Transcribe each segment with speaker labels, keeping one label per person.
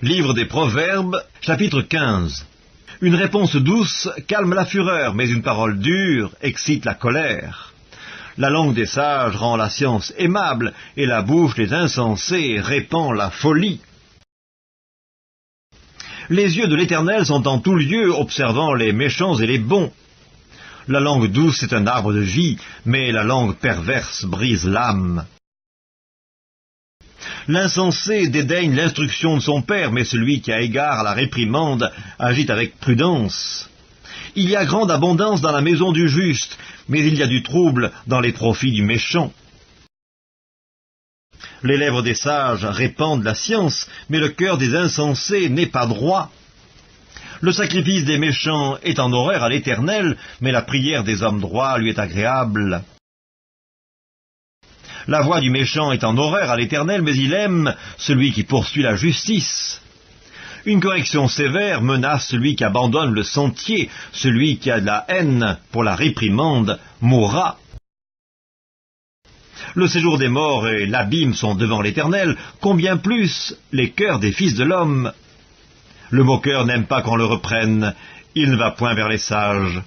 Speaker 1: Livre des Proverbes, chapitre 15. Une réponse douce calme la fureur, mais une parole dure excite la colère. La langue des sages rend la science aimable, et la bouche des insensés répand la folie. Les yeux de l'Éternel sont en tout lieu, observant les méchants et les bons. La langue douce est un arbre de vie, mais la langue perverse brise l'âme. L'insensé dédaigne l'instruction de son père, mais celui qui a égard à la réprimande agit avec prudence. Il y a grande abondance dans la maison du juste, mais il y a du trouble dans les profits du méchant. Les lèvres des sages répandent la science, mais le cœur des insensés n'est pas droit. Le sacrifice des méchants est en horreur à l'Éternel, mais la prière des hommes droits lui est agréable. La voix du méchant est en horreur à l'Éternel, mais il aime celui qui poursuit la justice. Une correction sévère menace celui qui abandonne le sentier. Celui qui a de la haine pour la réprimande mourra. Le séjour des morts et l'abîme sont devant l'Éternel, combien plus les cœurs des fils de l'homme. Le moqueur n'aime pas qu'on le reprenne, il ne va point vers les sages.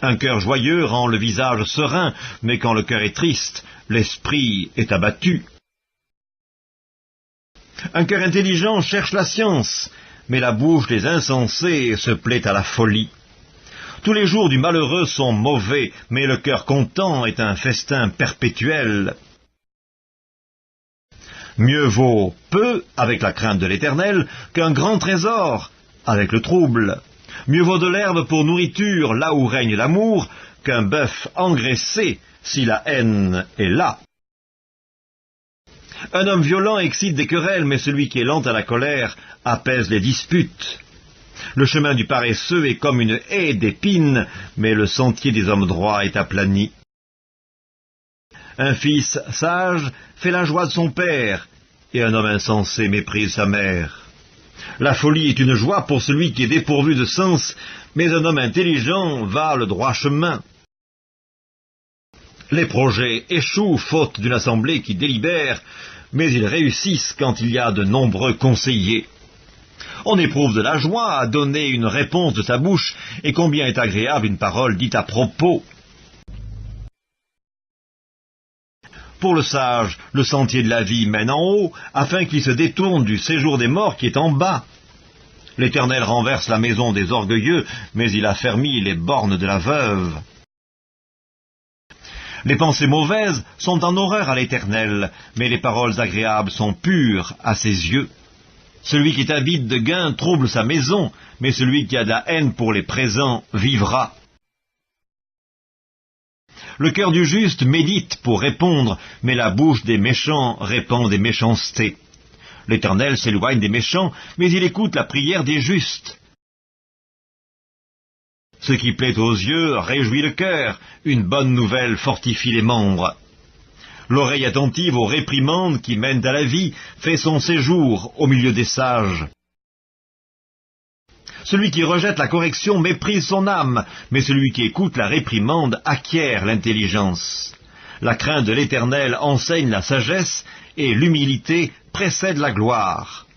Speaker 1: Un cœur joyeux rend le visage serein, mais quand le cœur est triste, l'esprit est abattu. Un cœur intelligent cherche la science, mais la bouche des insensés se plaît à la folie. Tous les jours du malheureux sont mauvais, mais le cœur content est un festin perpétuel. Mieux vaut peu avec la crainte de l'Éternel qu'un grand trésor avec le trouble. Mieux vaut de l'herbe pour nourriture là où règne l'amour qu'un bœuf engraissé si la haine est là. Un homme violent excite des querelles, mais celui qui est lent à la colère apaise les disputes. Le chemin du paresseux est comme une haie d'épines, mais le sentier des hommes droits est aplani. Un fils sage fait la joie de son père, et un homme insensé méprise sa mère. La folie est une joie pour celui qui est dépourvu de sens, mais un homme intelligent va le droit chemin. Les projets échouent faute d'une assemblée qui délibère, mais ils réussissent quand il y a de nombreux conseillers. On éprouve de la joie à donner une réponse de sa bouche, et combien est agréable une parole dite à propos. Pour le sage, le sentier de la vie mène en haut, afin qu'il se détourne du séjour des morts qui est en bas. L'Éternel renverse la maison des orgueilleux, mais il affermit les bornes de la veuve. Les pensées mauvaises sont en horreur à l'Éternel, mais les paroles agréables sont pures à ses yeux. Celui qui est avide de gain trouble sa maison, mais celui qui a de la haine pour les présents vivra. Le cœur du juste médite pour répondre, mais la bouche des méchants répand des méchancetés. L'Éternel s'éloigne des méchants, mais il écoute la prière des justes. Ce qui plaît aux yeux réjouit le cœur, une bonne nouvelle fortifie les membres. L'oreille attentive aux réprimandes qui mènent à la vie fait son séjour au milieu des sages. Celui qui rejette la correction méprise son âme, mais celui qui écoute la réprimande acquiert l'intelligence. La crainte de l'Éternel enseigne la sagesse, et l'humilité précède la gloire.